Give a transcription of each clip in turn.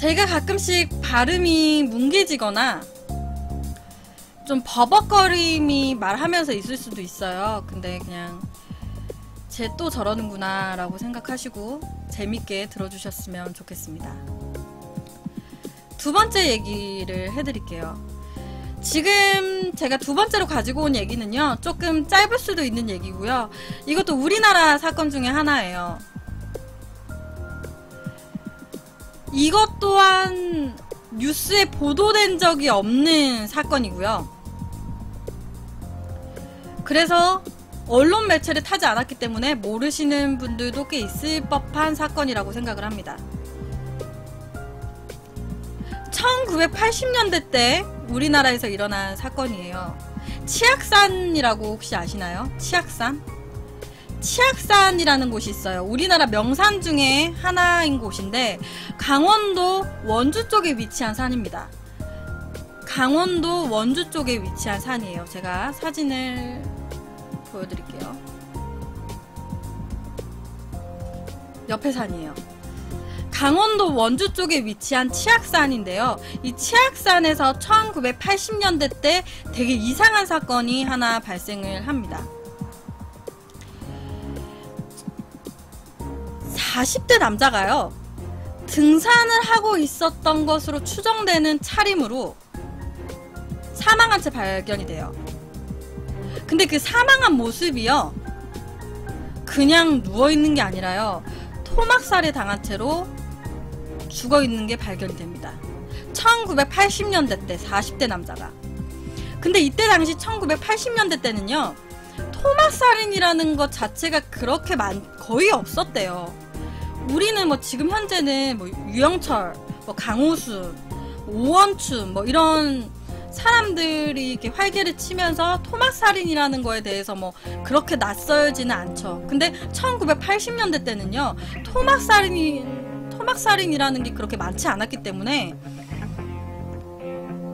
제가 가끔씩 발음이 뭉개지거나 좀 버벅거림이 말하면서 있을 수도 있어요. 근데 그냥 쟤 또 저러는구나 라고 생각하시고 재밌게 들어주셨으면 좋겠습니다. 두 번째 얘기를 해드릴게요. 지금 제가 두 번째로 가지고 온 얘기는요, 조금 짧을 수도 있는 얘기고요. 이것도 우리나라 사건 중에 하나예요. 이것 또한 뉴스에 보도된 적이 없는 사건이고요. 그래서 언론 매체를 타지 않았기 때문에 모르시는 분들도 꽤 있을 법한 사건이라고 생각을 합니다. 1980년대 때 우리나라에서 일어난 사건이에요. 치악산이라고 혹시 아시나요? 치악산? 치악산이라는 곳이 있어요. 우리나라 명산 중에 하나인 곳인데 강원도 원주 쪽에 위치한 산입니다. 강원도 원주 쪽에 위치한 산이에요. 제가 사진을 보여드릴게요. 옆에 산이에요. 강원도 원주 쪽에 위치한 치악산인데요. 이 치악산에서 1980년대 때 되게 이상한 사건이 하나 발생을 합니다. 40대 남자가요, 등산을 하고 있었던 것으로 추정되는 차림으로 사망한 채 발견이 돼요. 근데 그 사망한 모습이요, 그냥 누워있는 게 아니라요, 토막살이 당한 채로 죽어있는 게 발견이 됩니다. 1980년대 때 40대 남자가. 근데 이때 당시 1980년대 때는요, 토막살인이라는 것 자체가 그렇게 거의 없었대요. 우리는 뭐 지금 현재는 뭐 유영철, 뭐 강호순, 오원춘 뭐 이런 사람들이 이렇게 활개를 치면서 토막살인이라는 거에 대해서 뭐 그렇게 낯설지는 않죠. 근데 1980년대 때는요, 토막살인이라는 게 그렇게 많지 않았기 때문에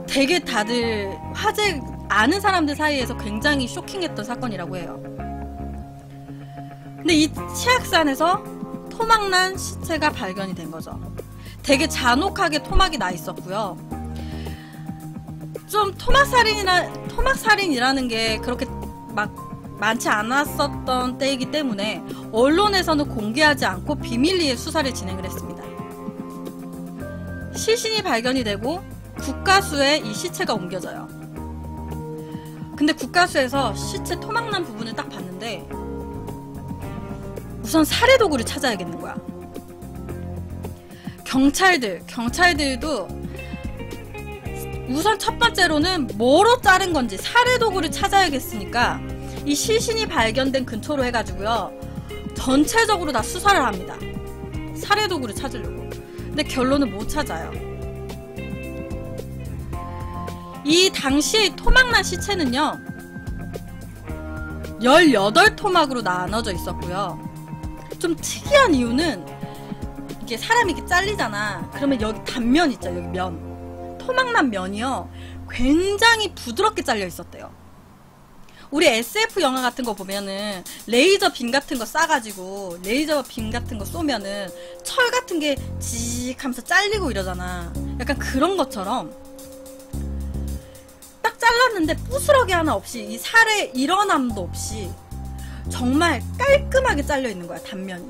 되게 다들 아는 사람들 사이에서 굉장히 쇼킹했던 사건이라고 해요. 근데 이 치악산에서 토막난 시체가 발견이 된 거죠. 되게 잔혹하게 토막이 나 있었고요. 좀 토막살인이라는 게 그렇게 막 많지 않았었던 때이기 때문에 언론에서는 공개하지 않고 비밀리에 수사를 진행을 했습니다. 시신이 발견이 되고 국가수에 이 시체가 옮겨져요. 근데 국가수에서 시체 토막난 부분을 딱 봤는데 우선 살해도구를 찾아야겠는 거야. 경찰들도 우선 첫 번째로는 뭐로 자른 건지 살해도구를 찾아야겠으니까 이 시신이 발견된 근처로 해가지고요, 전체적으로 다 수사를 합니다. 살해도구를 찾으려고. 근데 결론은 못 찾아요. 이 당시 토막난 시체는요, 18토막으로 나눠져 있었고요. 좀 특이한 이유는 이게 사람이 이렇게 잘리잖아. 그러면 여기 단면 있죠, 여기 면. 토막난 면이요, 굉장히 부드럽게 잘려 있었대요. 우리 SF 영화 같은 거 보면은 레이저 빔 같은 거 쏴가지고 레이저 빔 같은 거 쏘면은 철 같은 게 지직 하면서 잘리고 이러잖아. 약간 그런 것처럼 딱 잘랐는데 부스러기 하나 없이, 이 살의 일어남도 없이 정말 깔끔하게 잘려 있는 거야, 단면이.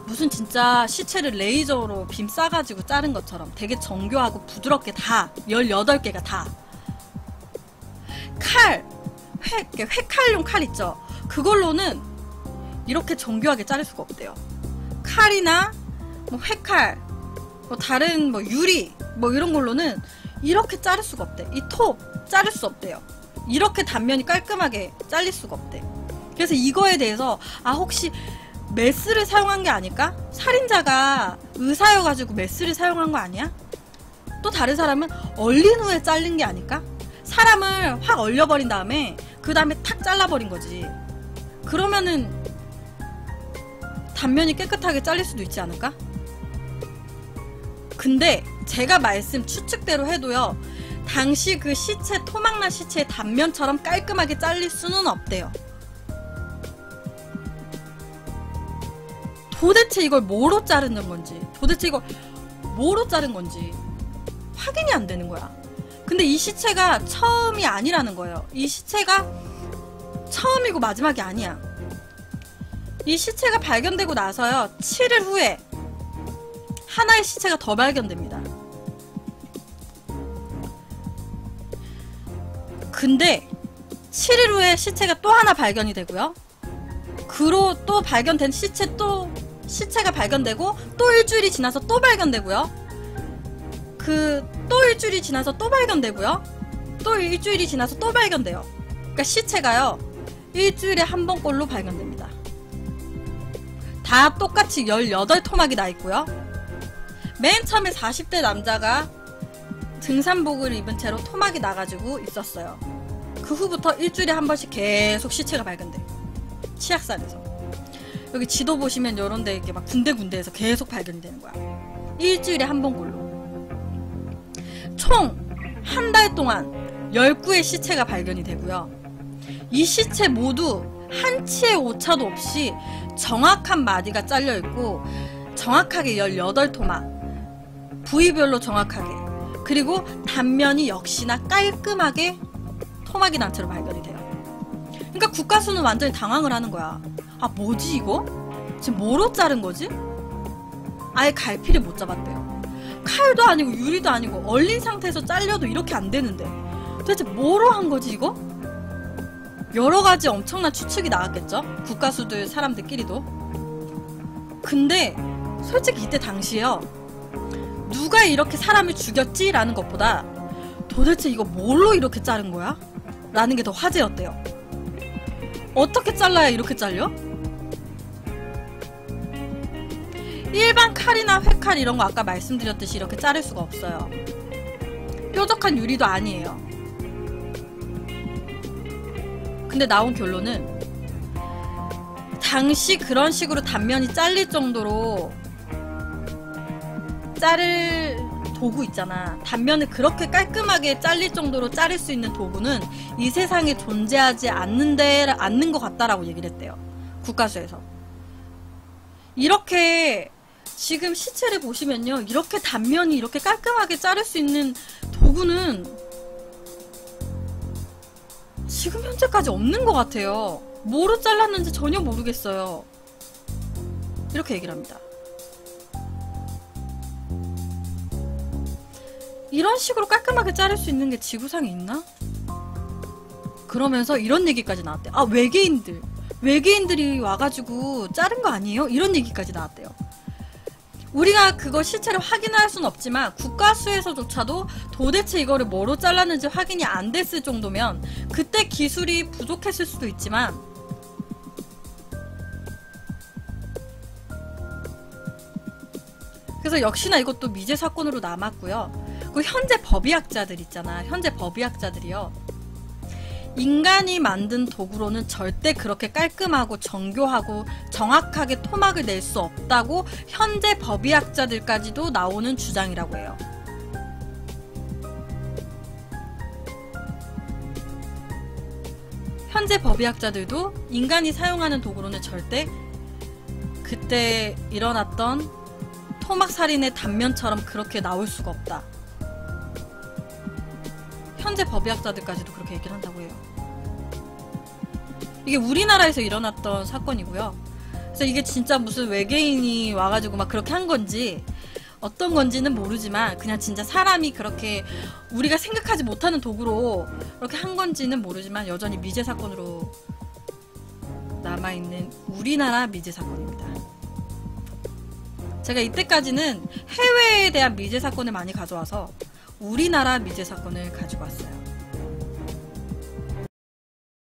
무슨 진짜 시체를 레이저로 빔 쏴가지고 자른 것처럼 되게 정교하고 부드럽게 다 18개가 다. 회칼용 칼 있죠? 그걸로는 이렇게 정교하게 자를 수가 없대요. 칼이나 뭐 회칼, 뭐 다른 뭐 유리 뭐 이런 걸로는 이렇게 자를 수가 없대. 이 톱 자를 수 없대요. 이렇게 단면이 깔끔하게 잘릴 수가 없대. 그래서 이거에 대해서 혹시 메스를 사용한 게 아닐까? 살인자가 의사여가지고 메스를 사용한 거 아니야? 또 다른 사람은 얼린 후에 자른 게 아닐까? 사람을 확 얼려버린 다음에 그 다음에 탁 잘라버린 거지. 그러면은 단면이 깨끗하게 잘릴 수도 있지 않을까? 근데 제가 추측대로 해도요, 당시 그 시체, 토막난 시체의 단면처럼 깔끔하게 잘릴 수는 없대요. 도대체 이걸 뭐로 자르는 건지, 도대체 이걸 뭐로 자른 건지 확인이 안 되는 거야. 근데 이 시체가 처음이 아니라는 거예요. 이 시체가 처음이고 마지막이 아니야. 이 시체가 발견되고 나서요, 7일 후에 하나의 시체가 더 발견됩니다. 근데 7일 후에 시체가 또 하나 발견이 되고요. 그로 또 발견된 시체가 발견되고 또 일주일이 지나서 또 발견되고요. 또 일주일이 지나서 또 발견되고요. 또 일주일이 지나서 또 발견돼요. 그러니까 시체가요, 일주일에 한 번꼴로 발견됩니다. 다 똑같이 18토막이 나 있고요. 맨 처음에 40대 남자가 등산복을 입은 채로 토막이 나가지고 있었어요. 그 후부터 일주일에 한 번씩 계속 시체가 발견돼. 치악산에서. 여기 지도 보시면 요런데 이렇게 막 군데군데에서 계속 발견이 되는 거야. 일주일에 한 번꼴로. 총 한 달 동안 19의 시체가 발견이 되고요. 이 시체 모두 한치의 오차도 없이 정확한 마디가 잘려있고 정확하게 18토막, 부위별로 정확하게, 그리고 단면이 역시나 깔끔하게 토막이 난 채로 발견이 돼요. 그러니까 국가수는 완전히 당황을 하는 거야. 아, 뭐지 이거? 지금 뭐로 자른 거지? 아예 갈피를 못 잡았대요. 칼도 아니고 유리도 아니고 얼린 상태에서 잘려도 이렇게 안 되는데 도대체 뭐로 한 거지 이거? 여러 가지 엄청난 추측이 나왔겠죠? 국가수들 사람들끼리도. 근데 솔직히 이때 당시에요, 누가 이렇게 사람을 죽였지? 라는 것보다 도대체 이거 뭘로 이렇게 자른 거야? 라는 게 더 화제였대요. 어떻게 잘라야 이렇게 잘려? 일반 칼이나 회칼 이런 거 아까 말씀드렸듯이 이렇게 자를 수가 없어요. 뾰족한 유리도 아니에요. 근데 나온 결론은 당시 그런 식으로 단면이 잘릴 정도로 자를 도구 있잖아. 단면을 그렇게 깔끔하게 잘릴 정도로 자를 수 있는 도구는 이 세상에 존재하지 않는 것 같다라고 얘기를 했대요. 국가수에서. 이렇게 지금 시체를 보시면요, 이렇게 단면이 이렇게 깔끔하게 자를 수 있는 도구는 지금 현재까지 없는 것 같아요. 뭐로 잘랐는지 전혀 모르겠어요. 이렇게 얘기를 합니다. 이런 식으로 깔끔하게 자를 수 있는 게 지구상에 있나? 그러면서 이런 얘기까지 나왔대요. 아, 외계인들이 와가지고 자른 거 아니에요? 이런 얘기까지 나왔대요. 우리가 그거 시체를 확인할 수는 없지만 국가수에서조차도 도대체 이거를 뭐로 잘랐는지 확인이 안 됐을 정도면 그때 기술이 부족했을 수도 있지만 그래서 역시나 이것도 미제 사건으로 남았고요. 그 현재 법의학자들 있잖아. 현재 법의학자들이요, 인간이 만든 도구로는 절대 그렇게 깔끔하고 정교하고 정확하게 토막을 낼 수 없다고 현재 법의학자들까지도 나오는 주장이라고 해요. 현재 법의학자들도 인간이 사용하는 도구로는 절대 그때 일어났던 토막살인의 단면처럼 그렇게 나올 수가 없다. 현재 법의학자들까지도 그렇게 얘기를 한다고 해요. 이게 우리나라에서 일어났던 사건이고요. 그래서 이게 진짜 무슨 외계인이 와가지고 막 그렇게 한 건지 어떤 건지는 모르지만 그냥 진짜 사람이 그렇게 우리가 생각하지 못하는 도구로 그렇게 한 건지는 모르지만 여전히 미제 사건으로 남아있는 우리나라 미제 사건입니다. 제가 이때까지는 해외에 대한 미제 사건을 많이 가져와서 우리나라 미제 사건을 가지고 왔어요.